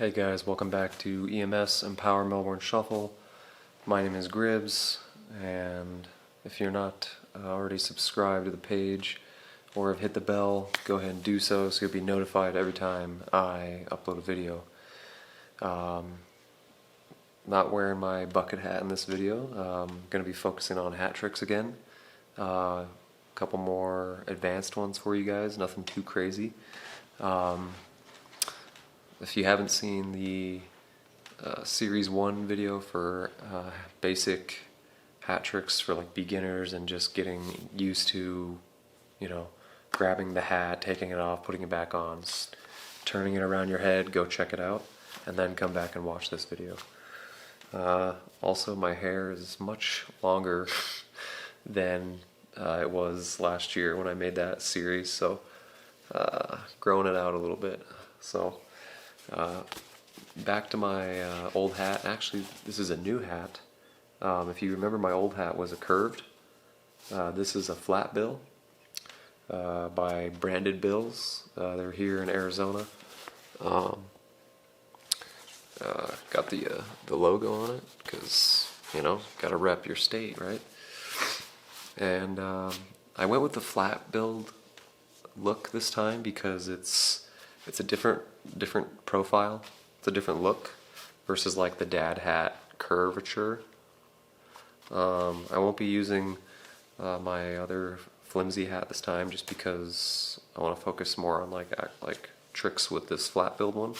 Hey guys, welcome back to EMS Empower Melbourne Shuffle. My name is gribbz, and if you're not already subscribed to the page or have hit the bell, go ahead and do so you'll be notified every time I upload a video. Not wearing my bucket hat in this video. I'm going to be focusing on hat tricks again. A couple more advanced ones for you guys, nothing too crazy. If you haven't seen the Series 1 video for basic hat tricks for like beginners and just getting used to, grabbing the hat, taking it off, putting it back on, turning it around your head, go check it out, and then come back and watch this video. Also, my hair is much longer than it was last year when I made that series, so growing it out a little bit. So back to my old hat. Actually, this is a new hat. If you remember, my old hat was a curved. This is a flat bill by Branded Bills. They're here in Arizona. Got the logo on it because, gotta rep your state, right? And I went with the flat build look this time because it's a different profile. It's a different look versus like the dad hat curvature. I won't be using my other flimsy hat this time just because I want to focus more on like tricks with this flat build one.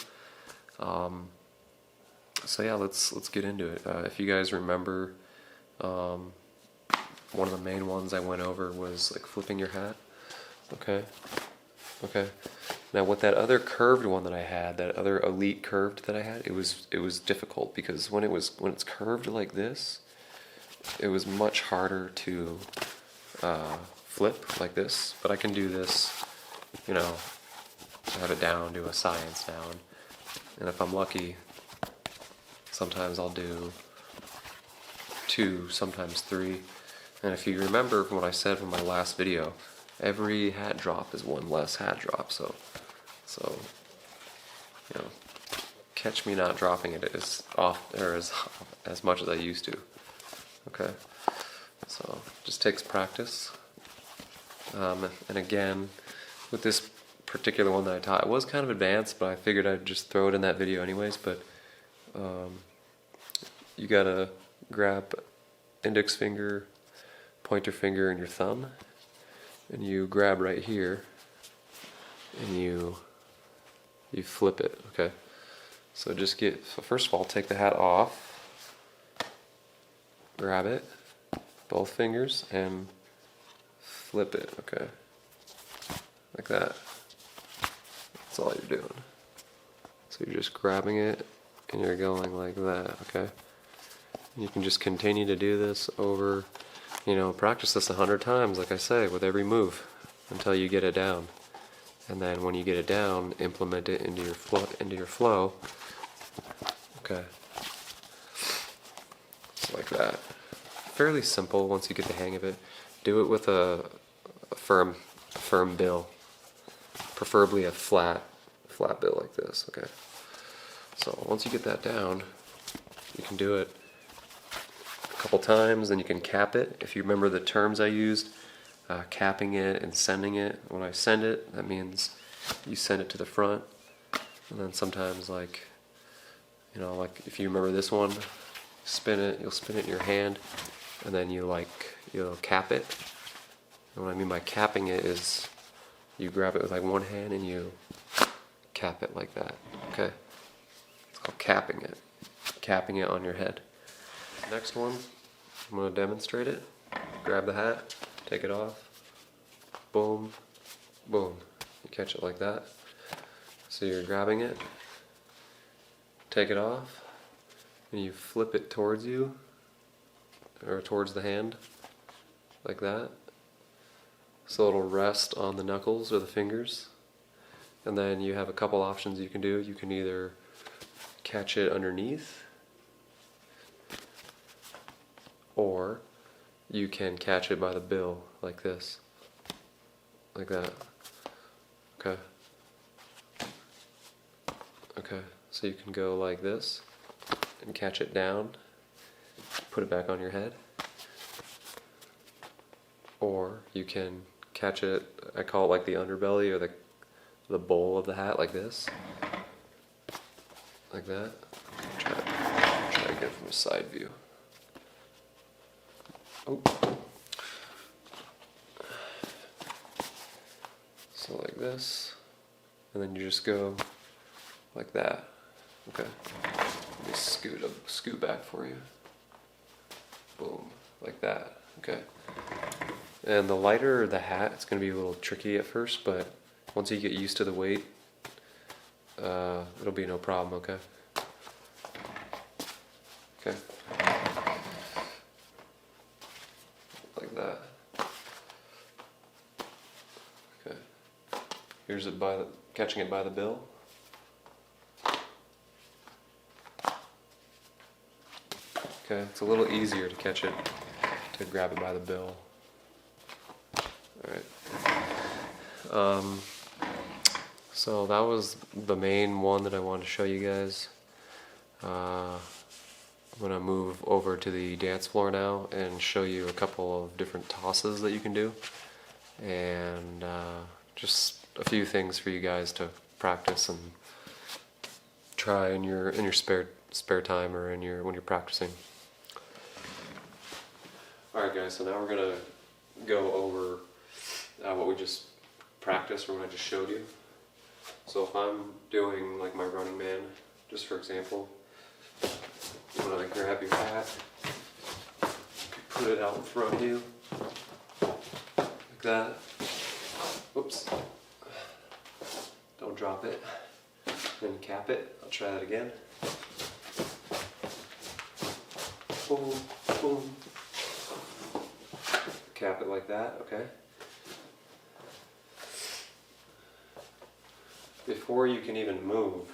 So yeah, let's get into it. If you guys remember, one of the main ones I went over was like flipping your hat. Okay. Now with that other curved one that I had, that other elite curved that I had, it was difficult because when it's curved like this, it was much harder to flip like this. But I can do this, have it down, do a science down, and if I'm lucky, sometimes I'll do 2, sometimes 3. And if you remember from what I said from my last video, every hat drop is one less hat drop, so catch me not dropping it as much as I used to. Okay, so just takes practice. And again, with this particular one that I taught, it was kind of advanced, but I figured I'd just throw it in that video anyways. But you gotta grab index finger, pointer finger, and your thumb, and you grab right here, and you flip it. Okay, so first of all, take the hat off, grab it, both fingers, and flip it. Okay, like that. That's all you're doing. So you're just grabbing it and you're going like that. Okay, and you can just continue to do this over. Practice this 100 times, like I say, with every move until you get it down. And then when you get it down, implement it into your flow. Okay. Just like that. Fairly simple once you get the hang of it. Do it with a firm bill. Preferably a flat bill like this. Okay. So once you get that down, you can do it a couple times, then you can cap it. If you remember the terms I used, capping it and sending it. When I send it, that means you send it to the front, and then sometimes like if you remember this one, you'll spin it in your hand, and then you'll cap it. And what I mean by capping it is you grab it with like one hand and you cap it like that. Okay, it's called capping it on your head. Next one, I'm going to demonstrate it. Grab the hat, take it off, boom, boom. You catch it like that. So you're grabbing it, take it off, and you flip it towards you, or towards the hand, like that. So it'll rest on the knuckles or the fingers. And then you have a couple options you can do. You can either catch it underneath, or you can catch it by the bill like this, like that. Okay. So you can go like this and catch it down, put it back on your head. Or you can catch it, I call it like the underbelly or the bowl of the hat, like this. Like that. Try to get it from a side view. Oh. So like this. And then you just go like that. Okay. Let me scoot back for you. Boom. Like that. Okay. And the lighter the hat, it's going to be a little tricky at first, but once you get used to the weight, it'll be no problem, okay? Okay. Like that. Okay. Here's it catching it by the bill. Okay, it's a little easier to catch it, to grab it by the bill. Alright. So that was the main one that I wanted to show you guys. I'm going to move over to the dance floor now and show you a couple of different tosses that you can do. And just a few things for you guys to practice and try in your spare time or when you're practicing. Alright guys, so now we're going to go over what we just practiced or what I just showed you. So if I'm doing like my running man, just for example, when I grab your hat, put it out in front of you, like that. Oops. Don't drop it. Then cap it. I'll try that again. Boom, boom. Cap it like that, okay? Before you can even move,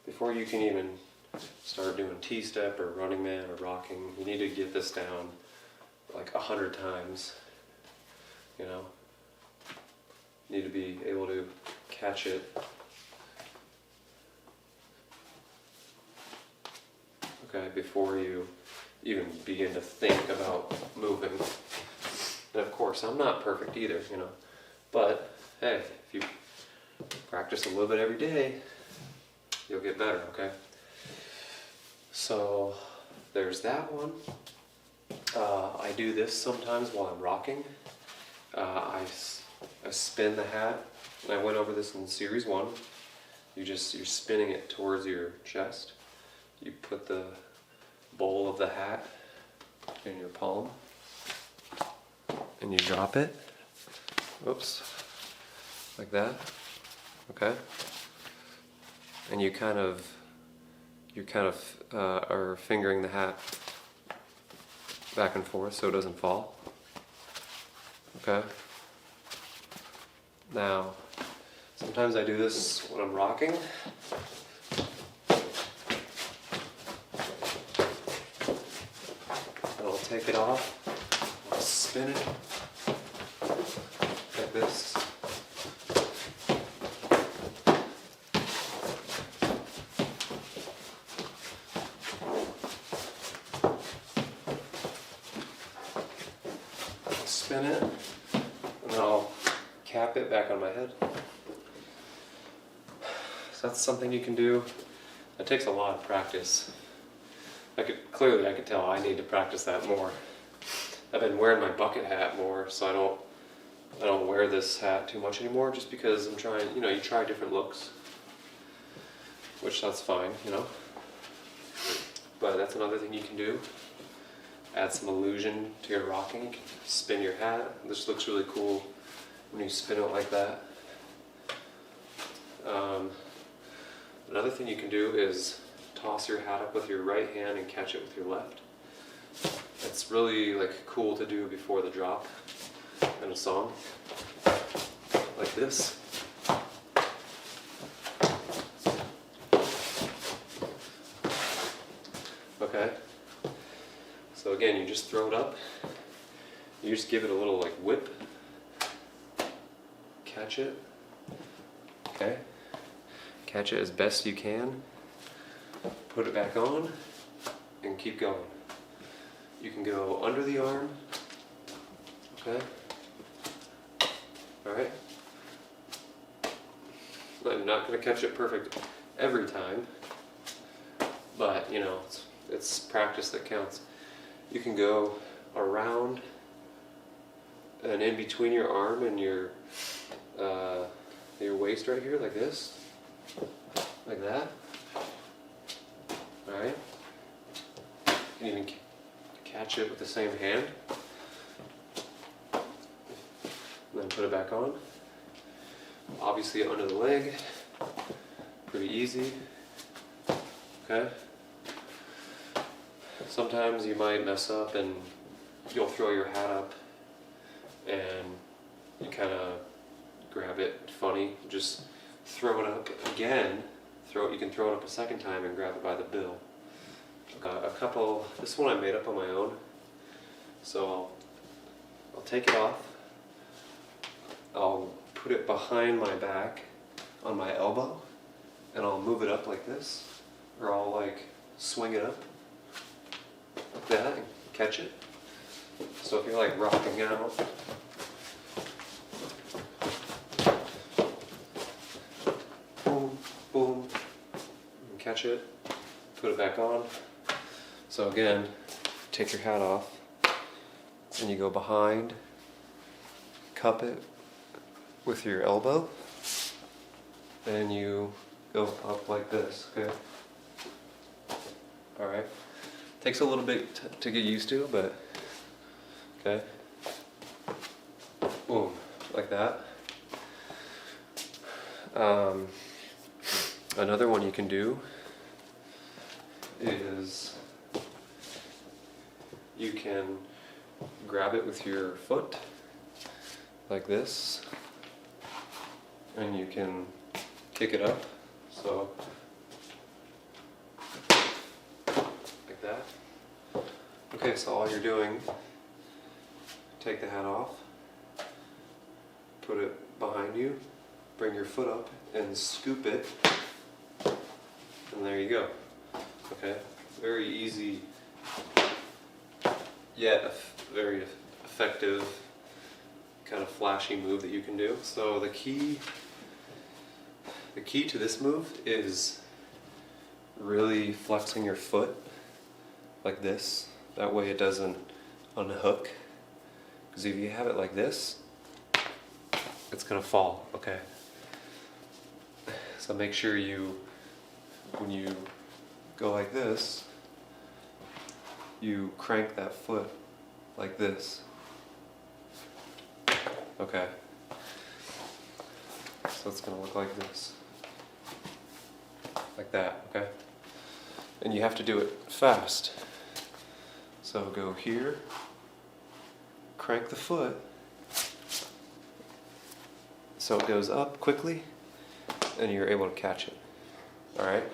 before you can even start doing T-step or running man or rocking, you need to get this down like 100 times, you know? You need to be able to catch it. Okay, before you even begin to think about moving. And of course, I'm not perfect either, you know, but hey, if you practice a little bit every day, you'll get better, okay? So there's that one. I do this sometimes while I'm rocking. I spin the hat, and I went over this in series 1. You're spinning it towards your chest. You put the bowl of the hat in your palm, and you drop it. Whoops, like that. Okay, and you kind of are fingering the hat back and forth so it doesn't fall. Okay. Now, sometimes I do this when I'm rocking. I'll take it off, I'll spin it like this. Spin it, and then I'll cap it back on my head. So that's something you can do. It takes a lot of practice. Clearly I could tell I need to practice that more. I've been wearing my bucket hat more, so I don't wear this hat too much anymore, just because I'm trying, you know, you try different looks, which that's fine, you know. But that's another thing you can do. Add some illusion to your rocking. You can spin your hat. This looks really cool when you spin it like that. Another thing you can do is toss your hat up with your right hand and catch it with your left. It's really like cool to do before the drop in a song, like this. Okay. So again, you just throw it up. You just give it a little like whip. Catch it. Okay. Catch it as best you can. put it back on, and keep going. You can go under the arm, okay? Alright? I'm not going to catch it perfect every time, but you know, it's practice that counts. You can go around and in between your arm and your waist right here, like this, like that. Alright? You can even catch it with the same hand. And then put it back on. Obviously under the leg. Pretty easy. Okay? Sometimes you might mess up and you'll throw your hat up and you kind of grab it funny. Just throw it up again. You can throw it up a second time and grab it by the bill. This one I made up on my own. So I'll take it off. I'll put it behind my back on my elbow and I'll move it up like this, or I'll like swing it up like that and catch it. So if you're like rocking out, boom, boom, and catch it, put it back on. So again, take your hat off and you go behind, cup it with your elbow, and you go up like this, okay? Alright. Takes a little bit to get used to, but okay. Boom, like that. Another one you can do is you can grab it with your foot like this, and you can kick it up, so like that. Okay, so all you're doing, take the hat off, put it behind you, bring your foot up and scoop it, and there you go. Okay, very easy yet very effective kind of flashy move that you can do. So the key to this move is really flexing your foot like this. That way it doesn't unhook. Because if you have it like this, it's gonna fall, okay? So make sure when you go like this, you crank that foot like this. Okay. So it's gonna look like this. Like that, okay? And you have to do it fast. So go here, crank the foot so it goes up quickly and you're able to catch it. Alright?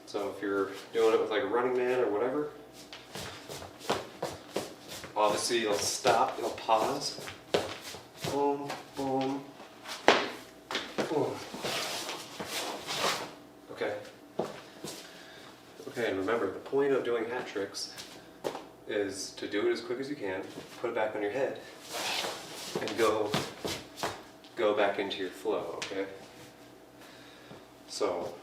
So if you're doing it with like a running man or whatever, obviously you'll stop, you'll pause. Boom, boom, boom. Okay. Okay, and remember, the point of doing hat tricks is to do it as quick as you can, put it back on your head, and go back into your flow, okay? So,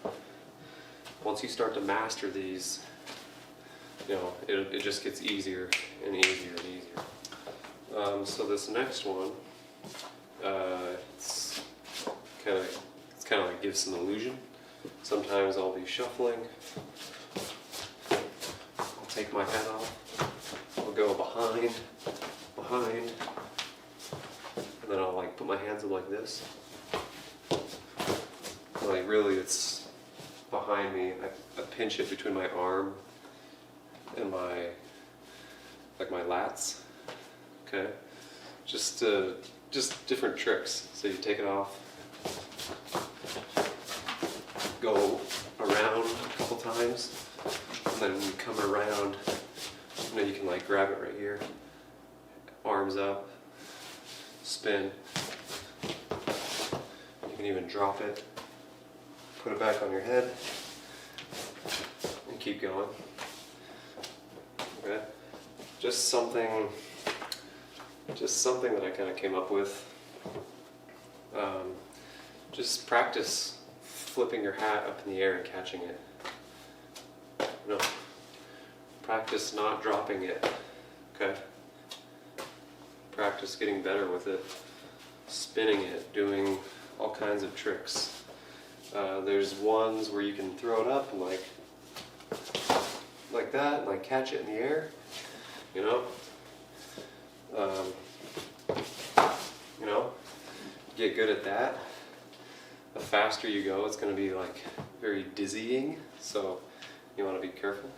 once you start to master these, you know, it just gets easier and easier and easier. So this next one, it's kind of like gives some illusion. Sometimes I'll be shuffling. I'll take my hat off. I'll go behind, and then I'll like put my hands up like this. Like really, it's behind me. I pinch it between my arm and my lats. Okay, just different tricks. So you take it off, go around a couple times, and then when you come around, you know, you can like grab it right here, arms up, spin. You can even drop it put it back on your head, and keep going. Okay, just something that I kind of came up with. Just practice flipping your hat up in the air and catching it. No, practice not dropping it. Okay, practice getting better with it, spinning it, doing all kinds of tricks. There's ones where you can throw it up and like that, and like catch it in the air, you know. Get good at that. The faster you go, it's going to be like very dizzying, so you want to be careful.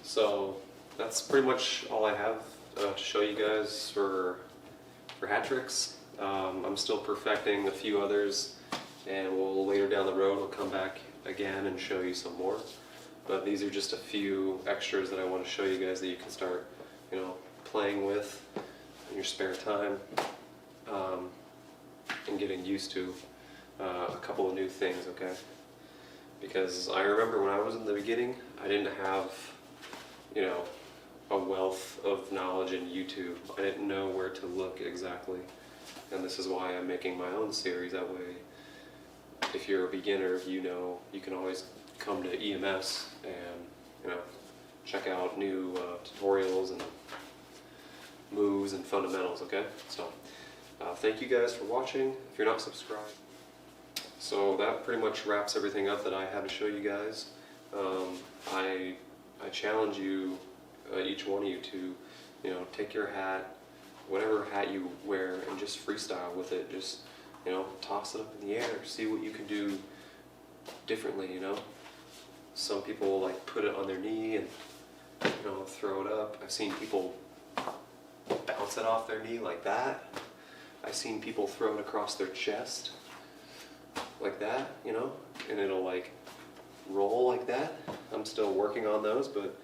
So that's pretty much all I have to show you guys for hat tricks. I'm still perfecting a few others, and we'll later down the road we'll come back again and show you some more. But these are just a few extras that I want to show you guys that you can start, playing with in your spare time, and getting used to a couple of new things, okay? Because I remember when I was in the beginning, I didn't have, a wealth of knowledge in YouTube. I didn't know where to look exactly. And this is why I'm making my own series. That way, if you're a beginner, you can always come to EMS and, check out new tutorials and moves and fundamentals, okay? So, thank you guys for watching. If you're not subscribed. So that pretty much wraps everything up that I had to show you guys. I challenge you, each one of you, to, take your hat, whatever hat you wear, and just freestyle with it. Just, toss it up in the air. See what you can do differently, Some people like put it on their knee and, throw it up. I've seen people bounce it off their knee like that. I've seen people throw it across their chest like that, and it'll like roll like that. I'm still working on those, but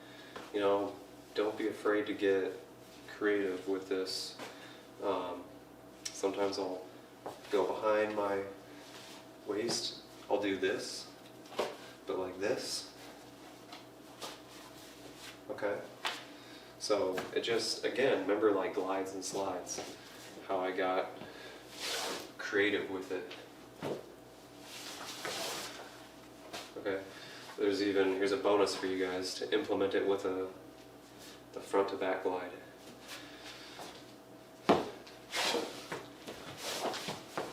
don't be afraid to get creative with this. Sometimes I'll go behind my waist. I'll do this, but like this. Okay. So it just, again, remember like glides and slides, how I got creative with it. Okay, here's a bonus for you guys to implement it with the front to back glide.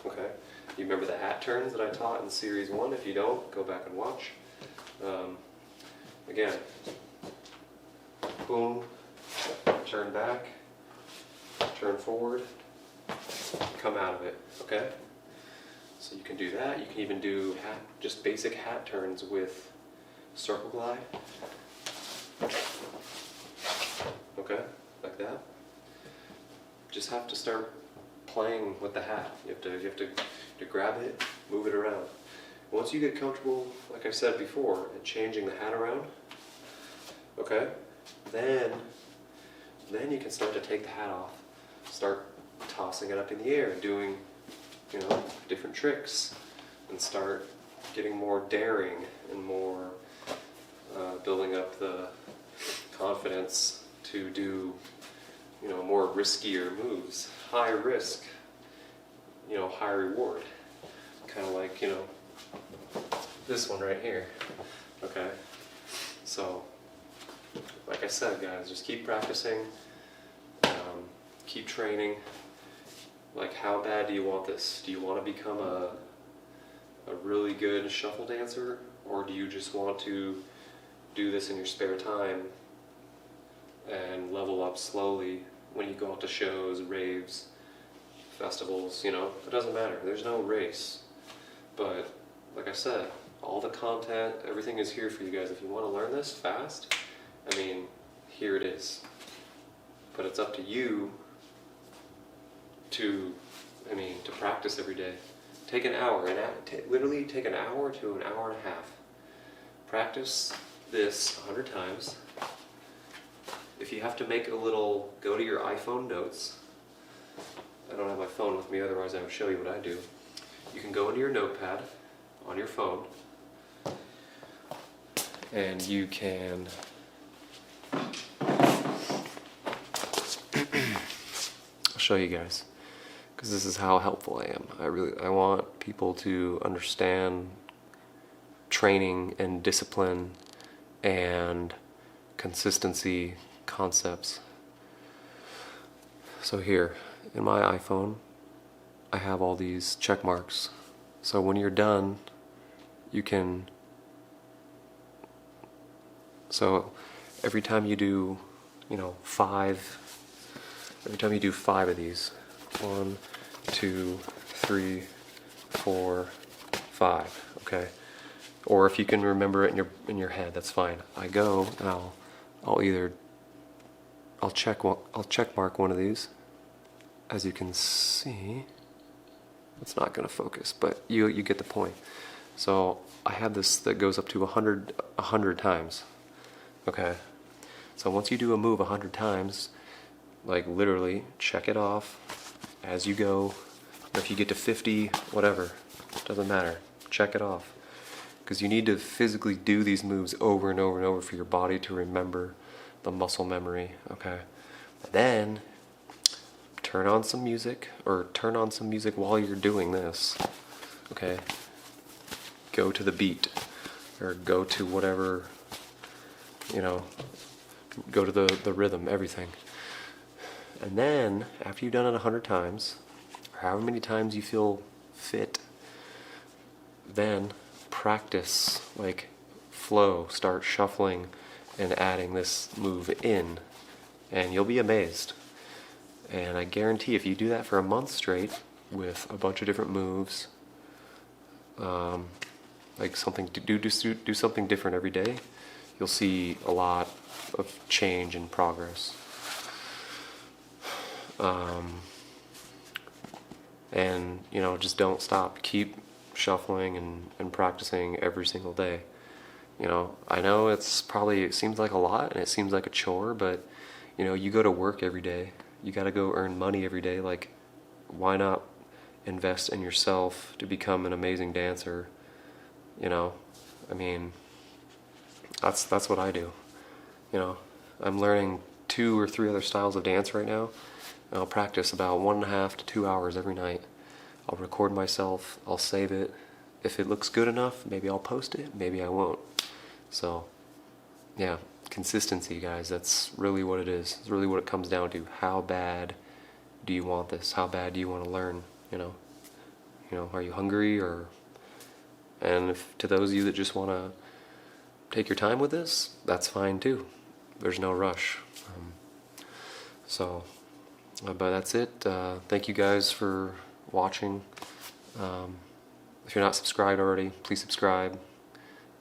Okay, you remember the hat turns that I taught in series 1? If you don't, go back and watch. Again, boom, turn back, turn forward, come out of it, okay? So you can do that. You can even do just basic hat turns with circle glide. Okay, like that. Just have to start playing with the hat. You have to grab it, move it around. Once you get comfortable, like I said before, in changing the hat around, okay, then you can start to take the hat off, start tossing it up in the air, doing different tricks, and start getting more daring and more building up the confidence to do more riskier moves. High risk, high reward. Kind of like this one right here. Okay, so like I said, guys, just keep practicing, keep training. Like, how bad do you want this? Do you want to become a really good shuffle dancer, or do you just want to do this in your spare time and level up slowly when you go out to shows, raves, festivals? It doesn't matter. There's no race. But like I said, all the content, everything is here for you guys. If you want to learn this fast, here it is. But it's up to you to practice every day. Take an hour, literally take an hour to an hour and a half. Practice this 100 times. If you have to make go to your iPhone notes. I don't have my phone with me, otherwise I would show you what I do. You can go into your notepad on your phone, and you can I'll show you guys, because this is how helpful I am. I want people to understand training and discipline and consistency concepts. So here, in my iPhone, I have all these check marks. So when you're done, you can... So every time you do, every time you do 5 of these, 1, 2, 3, 4, 5, okay? Or if you can remember it in your head, that's fine. I go and I'll check mark one of these. As you can see, it's not going to focus, but you get the point. So I have this that goes up to 100 times. Okay. So once you do a move 100 times, like literally check it off as you go. Or if you get to 50, whatever, doesn't matter. Check it off. Because you need to physically do these moves over and over and over for your body to remember the muscle memory, okay? And then turn on some music while you're doing this, okay? Go to the beat, or go to whatever, go to the rhythm, everything. And then, after you've done it 100 times, or however many times you feel fit, then practice, like flow, start shuffling and adding this move in, and you'll be amazed. And I guarantee if you do that for a month straight with a bunch of different moves, like something to do something different every day, you'll see a lot of change and progress. And just don't stop. Keep shuffling and practicing every single day. I know it seems like a lot and it seems like a chore, but you go to work every day. You got to go earn money every day. Like, why not invest in yourself to become an amazing dancer? I mean, that's what I do. I'm learning 2 or 3 other styles of dance right now. And I'll practice about 1.5 to 2 hours every night. I'll record myself, I'll save it. If it looks good enough, maybe I'll post it, maybe I won't. So, yeah, consistency, guys, that's really what it is. It's really what it comes down to. How bad do you want this? How bad do you want to learn, Are you hungry? And if to those of you that just want to take your time with this, that's fine too. There's no rush. But that's it. Thank you guys for watching. If you're not subscribed already, please subscribe.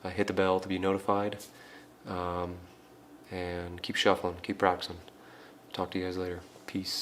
Hit the bell to be notified. And keep shuffling, keep practicing. Talk to you guys later. Peace.